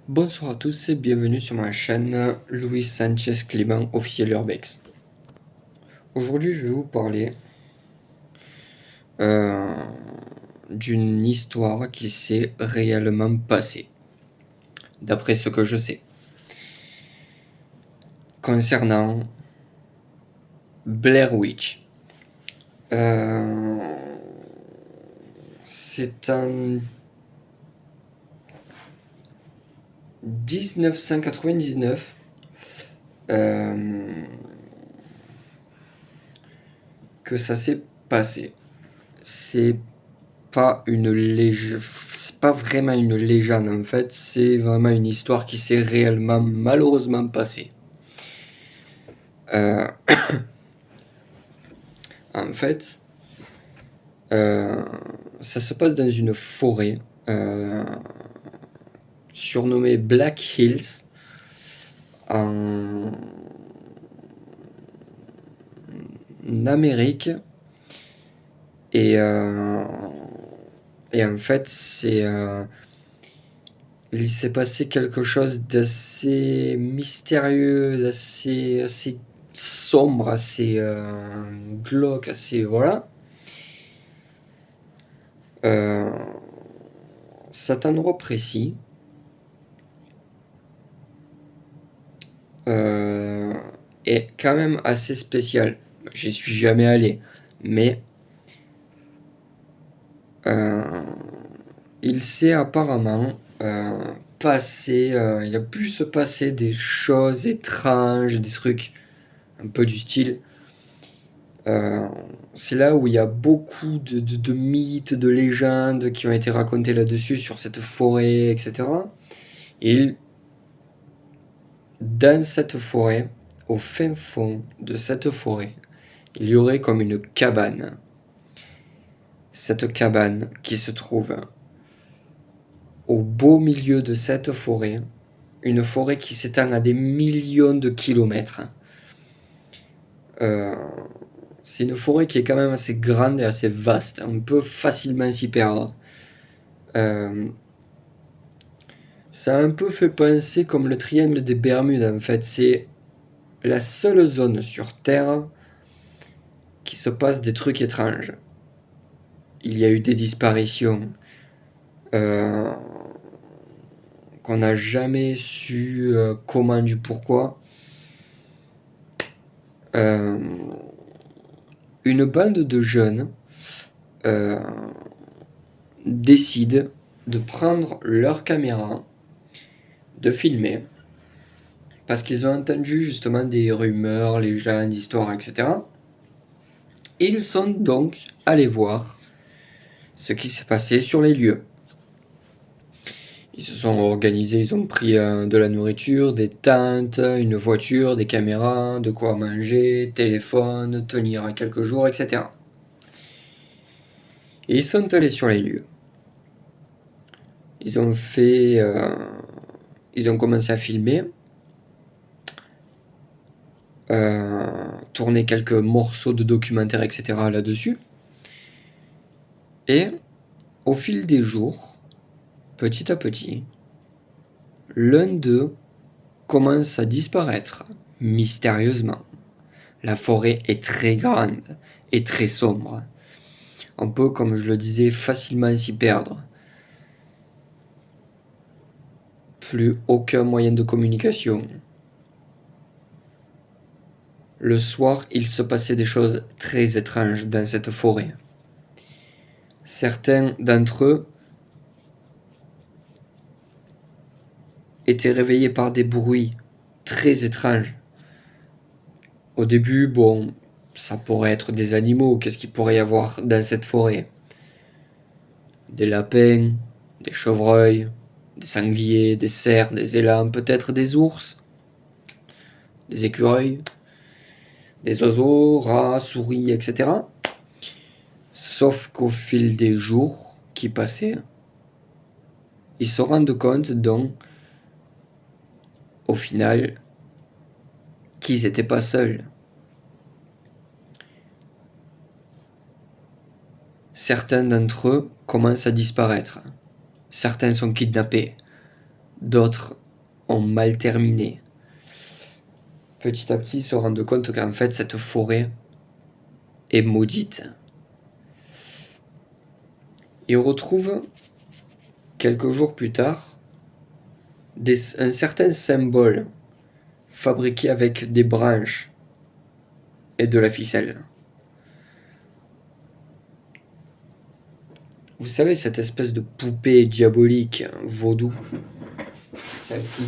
Bonsoir à tous et bienvenue sur ma chaîne Luis Sanchez Clément officiel Urbex. Aujourd'hui je vais vous parler euh, d'une histoire qui s'est réellement passée, d'après ce que je sais, concernant Blair Witch. C'est en 1999 que ça s'est passé. C'est c'est pas vraiment une légende en fait, c'est vraiment une histoire qui s'est réellement malheureusement passée. Euh, En fait, ça se passe dans une forêt surnommée Black Hills en Amérique et en fait il s'est passé quelque chose d'assez mystérieux, assez sombre, assez glauque, assez voilà. Cet endroit précis est quand même assez spécial. J'y suis jamais allé, mais il s'est apparemment il a pu se passer des choses étranges, des trucs un peu du style. C'est là où il y a beaucoup de mythes, de légendes qui ont été racontés là-dessus, sur cette forêt, etc. Et dans cette forêt, au fin fond de cette forêt, il y aurait comme une cabane. Cette cabane qui se trouve au beau milieu de cette forêt, une forêt qui s'étend à des millions de kilomètres. Euh, c'est une forêt qui est quand même assez grande et assez vaste. On peut facilement s'y perdre. Ça a un peu fait penser comme le triangle des Bermudes en fait. C'est la seule zone sur Terre qui se passe des trucs étranges. Il y a eu des disparitions euh, qu'on n'a jamais su comment du pourquoi. Euh, une bande de jeunes euh, décide de prendre leur caméra, de filmer, parce qu'ils ont entendu justement des rumeurs, légendes, histoires, etc. Et ils sont donc allés voir ce qui s'est passé sur les lieux. Ils se sont organisés, ils ont pris de la nourriture, des tentes, une voiture, des caméras, de quoi manger, téléphone, tenir quelques jours, etc. Et ils sont allés sur les lieux. Ils ont fait, ils ont commencé à filmer, tourner quelques morceaux de documentaire, etc. là-dessus. Et au fil des jours, petit à petit, l'un d'eux commence à disparaître mystérieusement. La forêt est très grande et très sombre. On peut, comme je le disais, facilement s'y perdre. Plus aucun moyen de communication. Le soir, il se passait des choses très étranges dans cette forêt. Certains d'entre eux étaient réveillés par des bruits très étranges. Au début, bon, ça pourrait être des animaux. Qu'est-ce qu'il pourrait y avoir dans cette forêt? Des lapins, des chevreuils, des sangliers, des cerfs, des élans, peut-être des ours, des écureuils, des oiseaux, rats, souris, etc. Sauf qu'au fil des jours qui passaient, ils se rendent compte donc, au final, qu'ils n'étaient pas seuls. Certains d'entre eux commencent à disparaître. Certains sont kidnappés. d'autres ont mal terminé. Petit à petit, ils se rendent compte qu'en fait, cette forêt est maudite. Ils retrouvent, quelques jours plus tard, un certain symbole fabriqué avec des branches et de la ficelle. Vous savez, cette espèce de poupée diabolique, vaudou, celle-ci.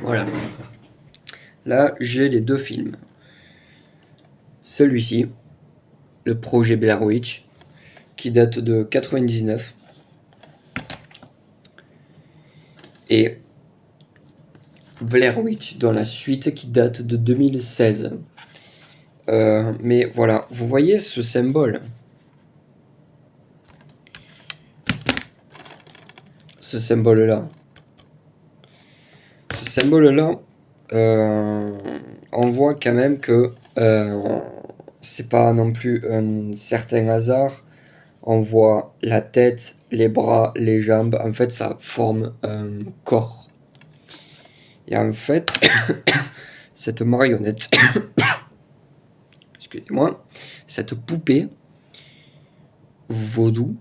Voilà. Là, j'ai les deux films. Celui-ci, le projet Blair Witch, qui date de 99, et Blair Witch dans la suite qui date de 2016. Mais voilà, vous voyez ce symbole? Ce symbole-là. Ce symbole-là, on voit quand même que c'est pas non plus un certain hasard. On voit la tête, les bras, les jambes. En fait, ça forme un corps. Et en fait, cette marionnette, excusez-moi, cette poupée vaudou,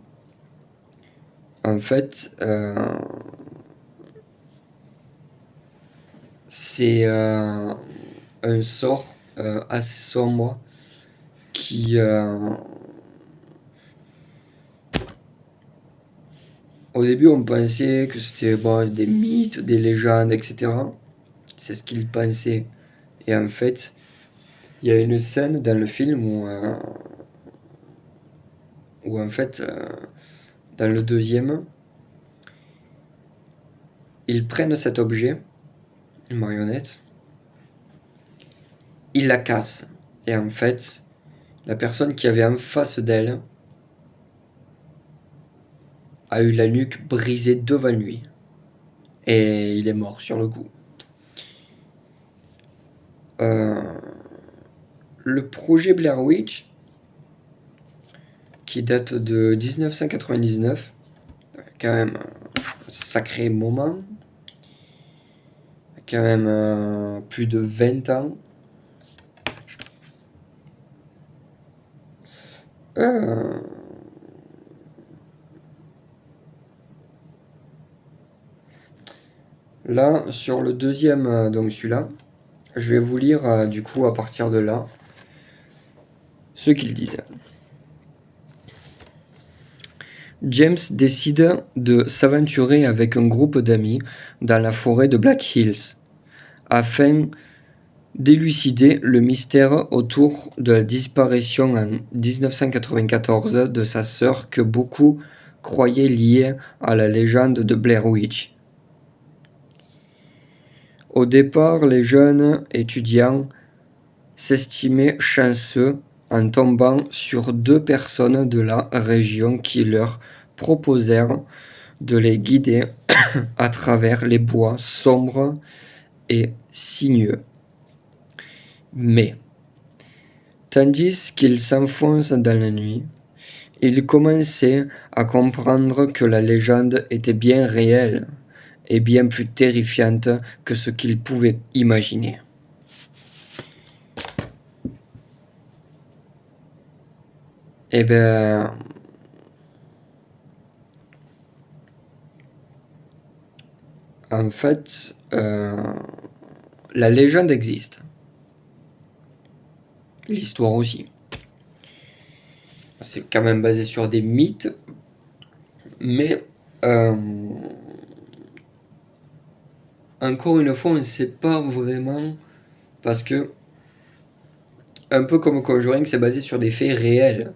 en fait, c'est un sort assez sombre qui, au début, on pensait que c'était bon, des mythes, des légendes, etc. C'est ce qu'ils pensaient. Et en fait, il y a une scène dans le film où en fait, dans le deuxième, ils prennent cet objet, une marionnette, ils la cassent. Et en fait, la personne qui avait en face d'elle a eu la nuque brisée devant lui. Et il est mort sur le coup. Le projet Blair Witch, qui date de 1999, quand même un sacré moment, quand même plus de 20 ans. Là, sur le deuxième, donc celui-là, je vais vous lire du coup à partir de là ce qu'ils disent. James décide de s'aventurer avec un groupe d'amis dans la forêt de Black Hills afin d'élucider le mystère autour de la disparition en 1994 de sa sœur que beaucoup croyaient liée à la légende de Blair Witch. Au départ, les jeunes étudiants s'estimaient chanceux en tombant sur deux personnes de la région qui leur proposèrent de les guider à travers les bois sombres et sinueux. Mais, tandis qu'ils s'enfoncent dans la nuit, ils commençaient à comprendre que la légende était bien réelle et bien plus terrifiante que ce qu'ils pouvaient imaginer. Eh ben, en fait, la légende existe. L'histoire aussi. C'est quand même basé sur des mythes, mais encore une fois, on ne sait pas vraiment parce que Un peu comme Conjuring, c'est basé sur des faits réels.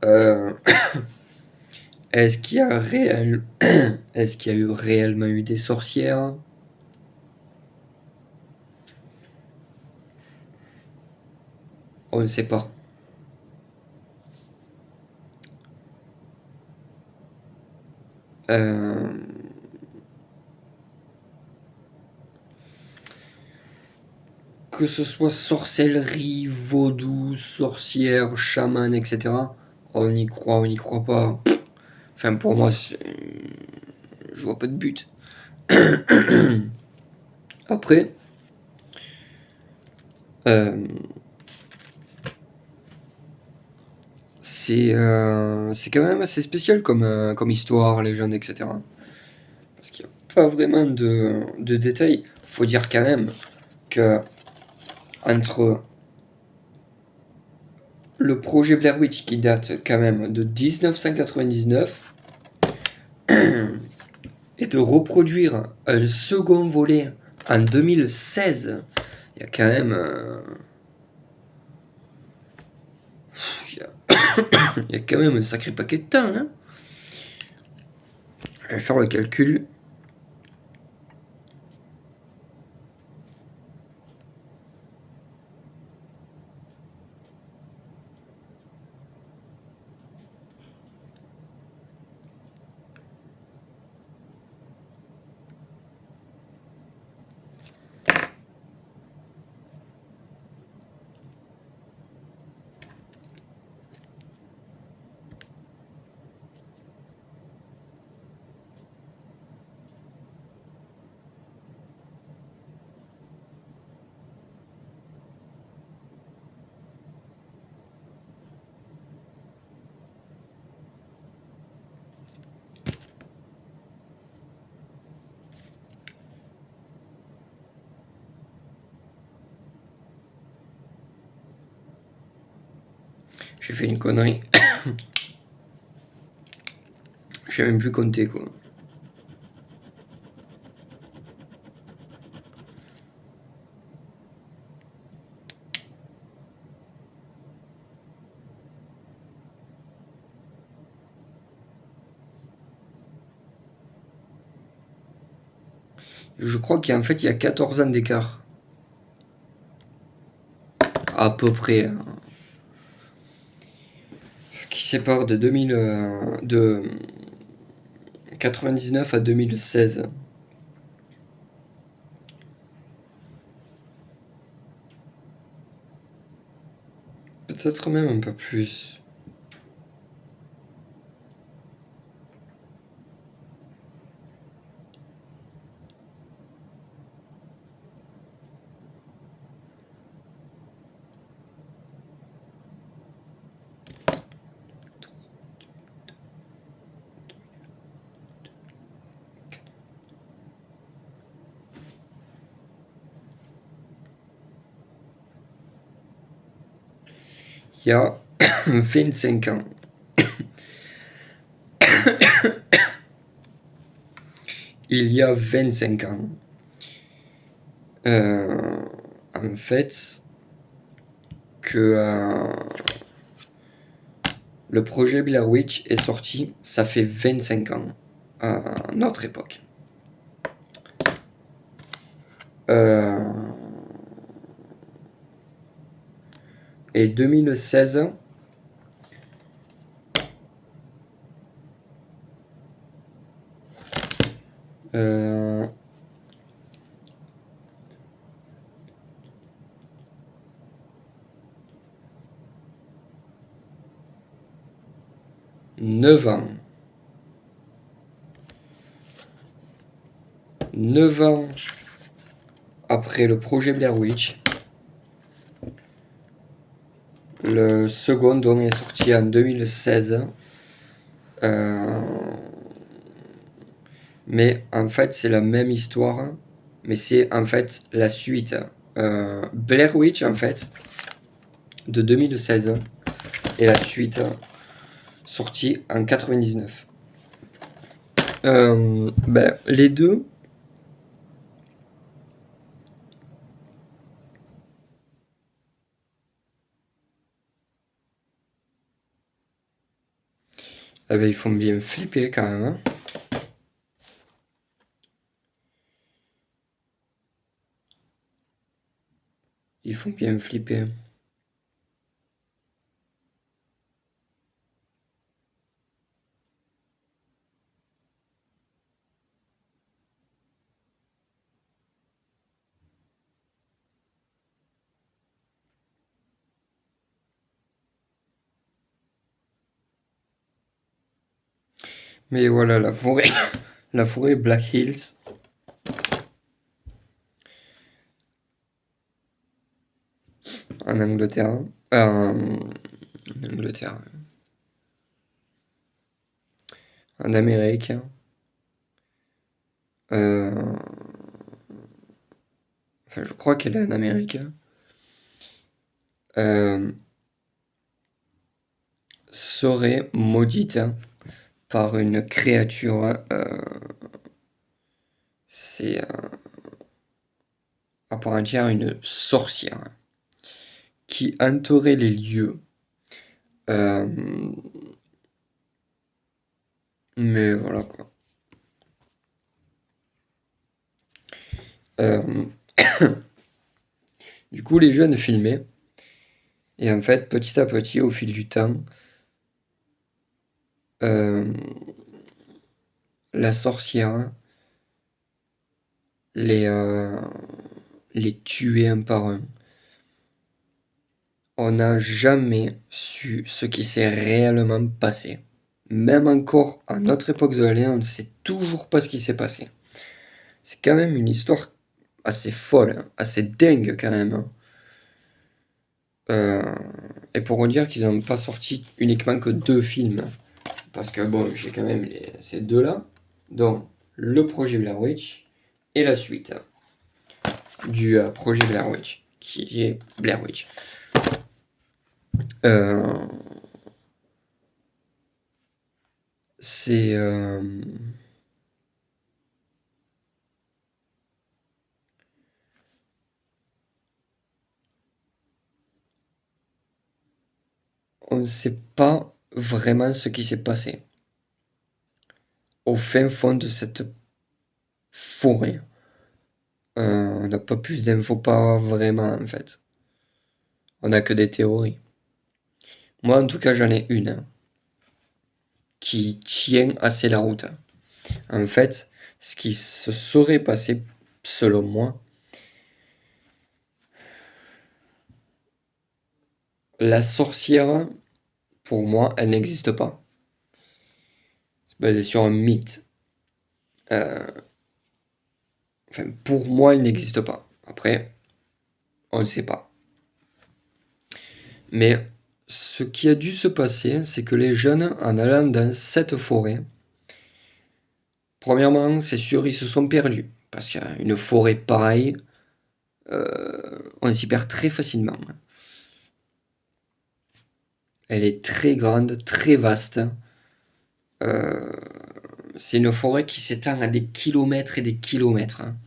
Euh, Est-ce qu'il y a Est-ce qu'il y a eu réellement eu des sorcières? On ne sait pas. Euh, Que ce soit sorcellerie, vaudou, sorcière, chaman, etc. On y croit, on n'y croit pas. Enfin, pour moi, je vois pas de but. Après, euh, c'est quand même assez spécial comme histoire, légende, etc. Parce qu'il n'y a pas vraiment de détails. Faut dire quand même que entre le projet Blair Witch qui date quand même de 1999 et de reproduire un second volet en 2016, il y a quand même, il y a, il y a quand même un sacré paquet de temps. Hein. Je vais faire le calcul. J'ai fait une connerie. J'ai même plus compté quoi. Je crois qu'en fait il y a 14 ans d'écart. À peu près. Hein. Qui sépare de 2000, de 99 à 2016. Peut-être même un peu plus. Il y a 25 ans. Il y a 25 ans. Euh, En fait, que le projet Blair Witch est sorti, ça fait 25 ans à notre époque. Et 2016, 9 ans. 9 ans après le projet Blair Witch. Le second donc est sorti en 2016. Mais en fait, c'est la même histoire. Mais c'est en fait la suite. Blair Witch, en fait, de 2016. Et la suite, sortie en 99. Ben, les deux, Ah ben, ils font bien flipper quand même, hein. Ils font bien flipper. Mais voilà, la forêt, la forêt Black Hills. En Angleterre. En Angleterre. En Amérique. Euh, enfin, je crois qu'elle est en Amérique. Euh, serait maudite par une créature. C'est à part entière une sorcière qui hanterait les lieux. Euh, mais voilà quoi. Euh, du coup, les jeunes filmaient. Et en fait, petit à petit, au fil du temps, euh, la sorcière les, euh, les tuait un par un. On n'a jamais su ce qui s'est réellement passé. Même encore à notre époque de l'année, on ne sait toujours pas ce qui s'est passé. C'est quand même une histoire assez folle, hein, assez dingue quand même, hein. Euh, et pour dire qu'ils n'ont pas sorti uniquement que 2 films, parce que bon, j'ai quand même ces deux-là, donc le projet Blair Witch et la suite du projet Blair Witch, qui est Blair Witch. Euh, c'est on ne sait pas vraiment ce qui s'est passé au fin fond de cette forêt. On n'a pas plus d'infos, pas vraiment en fait. On n'a que des théories. Moi en tout cas j'en ai une qui tient assez la route. En fait, ce qui se serait passé, selon moi, la sorcière, pour moi, elle n'existe pas. C'est basé sur un mythe. Euh, enfin, pour moi, elle n'existe pas. Après, on ne sait pas. Mais ce qui a dû se passer, c'est que les jeunes, en allant dans cette forêt, premièrement, c'est sûr, ils se sont perdus. Parce qu'une forêt pareille, on s'y perd très facilement. Elle est très grande, très vaste. Euh, c'est une forêt qui s'étend à des kilomètres et des kilomètres, hein.